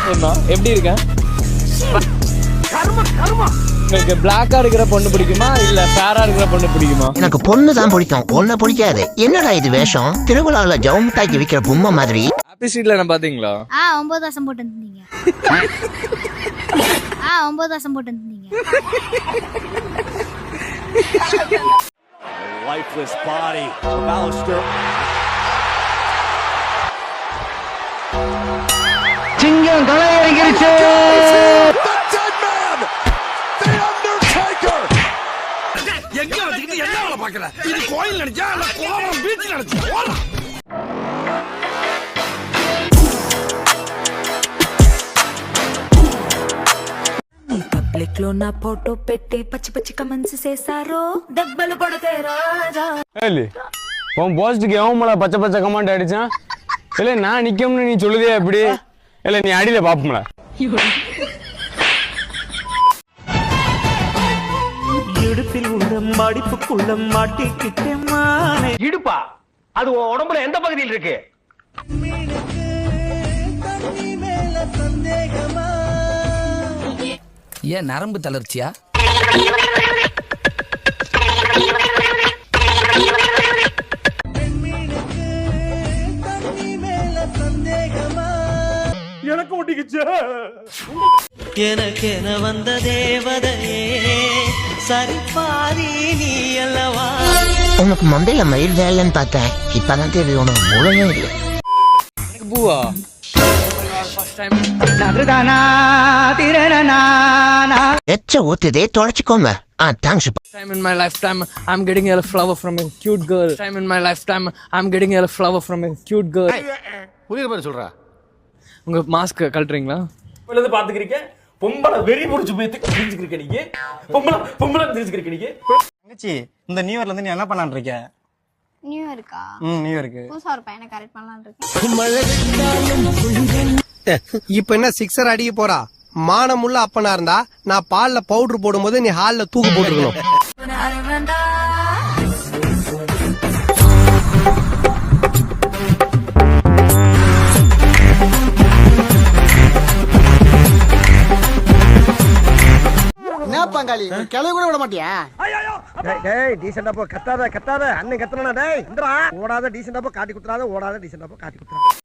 எப்படி இருக்கேன்? உங்களுக்கு பிளாக்கா இருக்கிற பொண்ணு பிடிக்குமா இல்ல ஃபேரா இருக்கிற பொண்ணு பிடிக்குமா? எனக்கு பொண்ணு தான் பிடிக்கும், ஒன்ன பிடிக்காது. என்னடா இது வேஷம்? திருவிழாவில் ஜவுன் மிட்டாய்க்கு விற்கிற பொம்மை மாதிரி. ஹாப்பி ஸ்ட்ரீட்ல நான் பாத்தீங்களா? 9 வருஷம் போட்டு இருந்தீங்க. 9 வருஷம் போட்டு இருந்தீங்க. Lifeless body of Alistair. சிங்கம் களை இறங்கிருச்சு. The dead man, the Undertaker. எங்க வச்சிட்டு என்ன வேலை பாக்குற? இது கோயில் நினைச்சா இல்ல கோவம் பீச் நினைச்சா? போடா. పబ్లిక్ లో నా ఫోటో పెట్టి పచ్చి పచ్చి కమెంట్స్ చేశారో దెబ్బలు కొడతే రాజా. ஏலி உன் போஸ்ட்டுக்கு எவன் மேல பச்சை பச்சை கமெண்ட் அடிச்சான்? இல்ல நான் நிக்கணும்னு நீ சொல்லுதே அப்படி இல்ல நீ அடியில பாப்போம்ல. இடுப்பில் உள்ள மடிப்புக்குள்ள மாட்டிக்கிட்டேன். இடுப்பா அது உன் உடம்புல எந்த பகுதியில் இருக்கு? ஏன் நரம்பு தளர்ச்சியா? எனக்கு ஒட்டிக்கிச்சு. எனக்கென வந்த தேவதையே சரிபாதி நீ அல்லவா. உனக்கு மந்தையில மயில் வேலைன்னு பார்த்தேன், இப்பதான் தெரியும் உனக்கு மூளையே இல்லை. பூவா எச்ச ஊத்துதே, தொலைச்சிக்கோங்க. Thanks. time in my lifetime I'm getting a flower from a cute girl. Time in my lifetime I'm getting a flower from a cute girl. புரியுற மாதிரி சொல்றா. உங்க மாஸ்க் கழட்டுறீங்களா? இப்பல இருந்து பாத்துக்கிறீங்க. பொம்பளை வெறி புடிச்சு போய் தெரிஞ்சுக்கிறீங்க நீங்க. பொம்பளை தெரிஞ்சுக்கிறீங்க நீங்க. தங்கச்சி இந்த நியூ இயர்ல இருந்து நீ என்ன பண்ணலாம்னு இருக்க? நியூ இயர்க்கா? நியூ இயருக்கு புதுசா ஒரு பையனை கரெக்ட் பண்ணலாம்னு இருக்கேன். இப்ப என்ன சிக்ஸர் அடிக்க போறா? மானமுள்ள அப்பனா இருந்தா நான் பால்ல பவுடர் போடும்போது நீ ஹால்ல தூக்கு போட்டுருக்கணும். என்ன பங்காளி கிளை கூட விட மாட்டியா? டேய் டீசெண்டா போ, கத்தாத கத்தாத. அண்ணன் கத்தனா டேய் இந்தடா. ஓடாத டீசெண்டா போ, காட்டி குத்துறாத. ஓடாத டீசெண்டா போ, காட்டி குத்துறாத.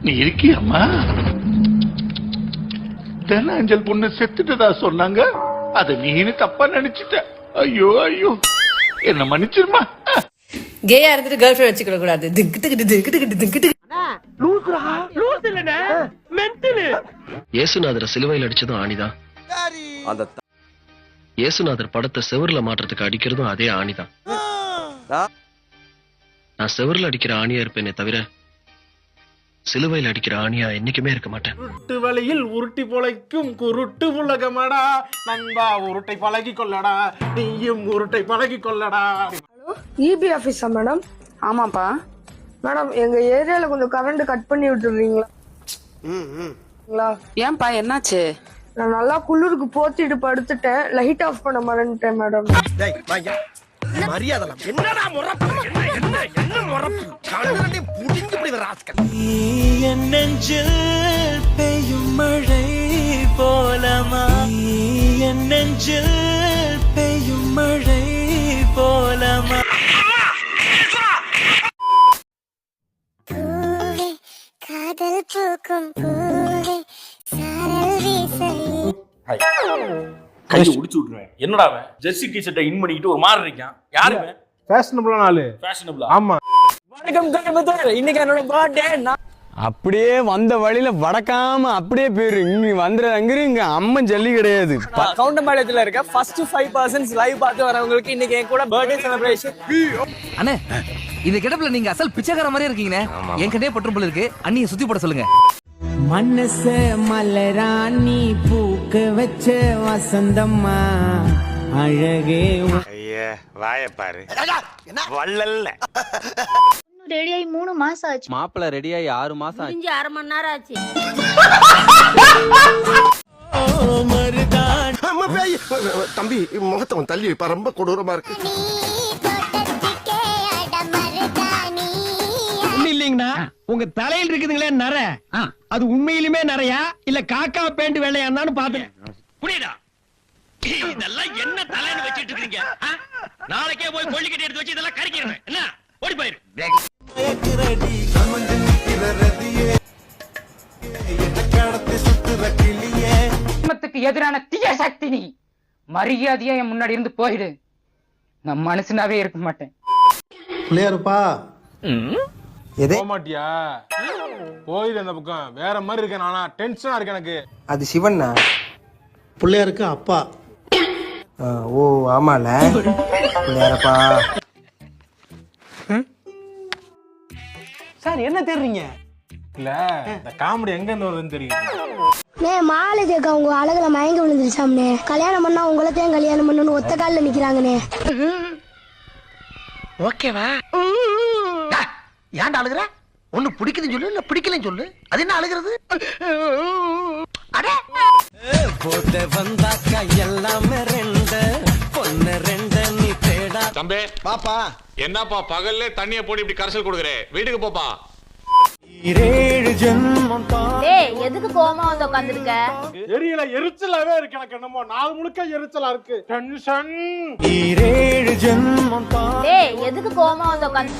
நீ இருக்கியம்மா? தனாஞ்சல் பொண்ணு செத்துட்டதா சொன்னாங்க. அத நீனு தப்பா நினைச்சிட்ட. ஐயோ ஐயோ என்ன மன்னிச்சிருமா. கேயா இருந்துட்டு கேர்ள் ஃப்ரெண்ட் வச்சுக்க கூடாது. திக்கு இயேசுநாதரை சிலுவையில் அடிச்சதும் ஆணிதான். அந்த இயேசுநாதர் படத்தை செவுர்ல மாற்றத்துக்கு அடிக்கிறதும் அதே ஆணிதான். நான் செவுர்ல அடிக்கிற ஆணியா இருப்பேனே தவிர சிலுவையில் அடிக்கிற ஆணியா என்னைக்குமே இருக்க மாட்டேன். உருட்டு வலையில் உருட்டி பொழைக்கும் குருட்டு உலகமடா. நண்பா உருட்டை பழகி கொள்ளடா, நீயும் உருட்டை பழகி கொள்ளடா. இபி ஆபீஸா மேடம்? ஆமாப்பா. மேடம் எங்க ஏரியால கொஞ்சம் கரண்ட் கட் பண்ணி விட்டுறீங்களா? ஏன்பா என்னாச்சு? நான் நல்லா குளிருக்கு போத்திட்டு படுத்துட்டேன், லைட் ஆஃப் பண்ண மறந்துட்டேன் மேடம். டேய் வாங்க. மரியாதை என்னடா முறப்பு? என்ன முறப்பு? கண்ணுலயே புடிஞ்சு போய் ராஸ்கல். என் நெஞ்சில் பெய்யும் மழை போலமா. என் நெஞ்சில் பெய்யும் மழை போலமா. காதல் பூக்கும் பூவே சாரல் வீசல். கையை உடிச்சு விட்டுருவேன். என்னடா அவன் ஜெர்சி டி-ஷர்ட்டை இன் பண்ணிக்கிட்டு ஒரு மாதிரி இருக்கான். யாருமே ஃபேஷனபிளான ஆளு. ஃபேஷனபிளா? ஆமா. வணக்கம் கோயம்புத்தூர். இன்னைக்கு என்னோட பர்த்டே. அப்படியே வந்த வழியில வடக்காம அப்படியே போயிரு. இங்க வந்துடுறாங்க. இங்க அம்மன் ஜல்லி கிடையாது. கவுண்டம்பாளையத்துல இருக்க ஃபர்ஸ்ட் 5% லைவ் பார்த்து வரவங்களுக்கு இன்னைக்கு என் கூட பர்த்டே செலிப்ரேஷன். அண்ணே இந்த கிடப்புல நீங்க அசல் பிச்சைக்கார மாதிரி இருக்கீங்கண்ணே. என் கண்டே பற்றும் போல இருக்கு. அண்ணியை சுத்தி போட சொல்லுங்க. மனச மலராணி பூக்க வச்ச வசந்தம்மா அழகே. ஐயா வாய பாரு. வள்ளல்ல. ரெடியாகி 3 மாசம் ஆச்சு. மாப்பிள்ள ரெடியாகி 6 மாசம் ஆச்சு. 1/2 மணி நேரம் ஆச்சு. மருதான் தம்பி முகத்தை தள்ளி வைப்பா, ரொம்ப கொடூரமா இருக்கு. இல்லீங்கண்ணா உங்க தலையில் இருக்குதுங்களே நர, அது உண்மையிலுமே நரையா இல்ல காக்கா பேண்ட் வேலையான்னு பாத்தேன். புரியுதா? இதெல்லாம் என்ன தலைன்னு வச்சிட்டு இருக்கீங்க? நாளைக்கே போய் கொள்ளிக்கட்டி எடுத்து வச்சு இதெல்லாம் கறிக்கிறேன். என்ன ஓடி போயிரு. எதிரான தீய சக்தி நீ. மரியாதையா என் முன்னாடி இருந்து போயிடு. நான் மனுஷனாவே இருக்க மாட்டேன். பிள்ளையாருப்பா எதே மாட்டியா? போயிடு அந்த பக்கம். வேற மாதிரி இருக்கேன், நானா டென்ஷனா இருக்கு எனக்கு. அது சிவண்ணா, பிள்ளையாருக்கு அப்பா. ஓ ஆமால பிள்ளையாரப்பா. சார் என்ன தேடுறீங்க? இல்ல இந்த காமெடி எங்க இருந்து வருதுன்னு தெரியும். மாலை தேக்க உங்க அழகுல மயங்க விழுந்துருச்சாம்னே. கல்யாணம் பண்ணா உங்களைத்தான் கல்யாணம் பண்ணணும்னு ஒத்த காலில் நிக்கிறாங்கண்ணே. ஓகேவா? ஏன்டா அழுகுற? ஒண்ணு பிடிக்குதுன்னு சொல்லு, இல்ல பிடிக்கலன்னு சொல்லு. அது என்ன அழுகிறது? போட்டு வந்தாக்கா எல்லாமே ரெண்டு பொண்ணு ரெண்டு நீ தேடா. தம்பி பாப்பா என்னப்பா பகல்ல தண்ணிய போட்டு இப்படி கரைசல் கொடுக்குறே? வீட்டுக்கு போப்பா. 7 ஜென்மம் தான். டேய் எதுக்கு கோவமா வந்து உட்கார்ந்திருக்க? எரியல, எரிச்சலாவே இருக்கு எனக்கு. என்னமோ நாள் முழுக்க எரிச்சலா இருக்கு. டென்ஷன். 7 ஜென்மம் தான். டேய் எதுக்கு கோவமா வந்து உட்கார்ந்து?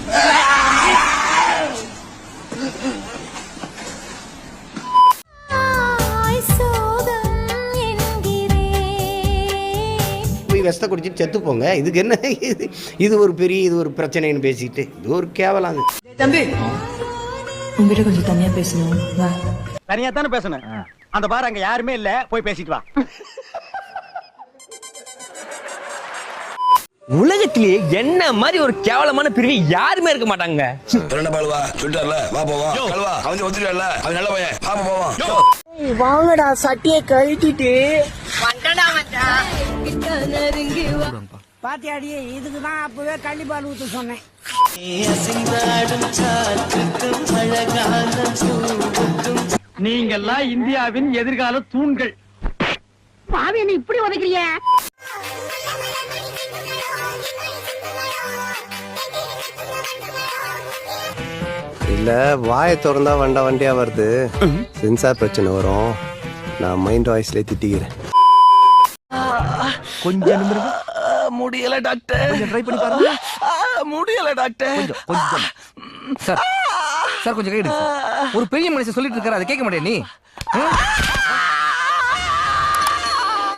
போய் விஷத்தை குடிச்சிட்டு செத்து போங்க. இதுக்கு என்ன இது ஒரு பெரிய இது ஒரு பிரச்சனைன்னு பேசிட்டு இது ஒரு கேவலம். தம்பி உங்ககிட்ட கொஞ்சம் தனியா பேசணும். வா. தனியா தானே பேசணும். அந்த பாரு அங்க யாருமே இல்ல, போய் பேசிட்டு வா. உலகத்திலேயே என்ன மாதிரி ஒரு கேவலமான பிரிவு யாருமே இருக்க மாட்டாங்க. வாங்கடா சட்டியை கழட்டிட்டு பாத்தியாடி, இதுக்குதான் அப்பவே கண்டிப்பால் ஊத்து சொன்னேன். நீங்கெல்லாம் இந்தியாவின் எதிர்கால தூண்கள். பாவி நீ இப்படி உதைக்கிறிய? இல்ல வாயை திறந்தா வண்டியா வருது. சென்சார் பிரச்சனை வரும். நான் மைண்ட் வாய்ஸ்ல திட்டிக்கிறேன். கொஞ்சம் முடியல டாக்டர். கொஞ்சம் ட்ரை பண்ணி பாருங்க. முடியல டாக்டர். கொஞ்சம் சார், சார் கொஞ்சம் கைடு. ஒரு பெரிய மனுஷன் சொல்லிட்டு இருக்காரு, அதை கேட்க மாட்டேன் நீ.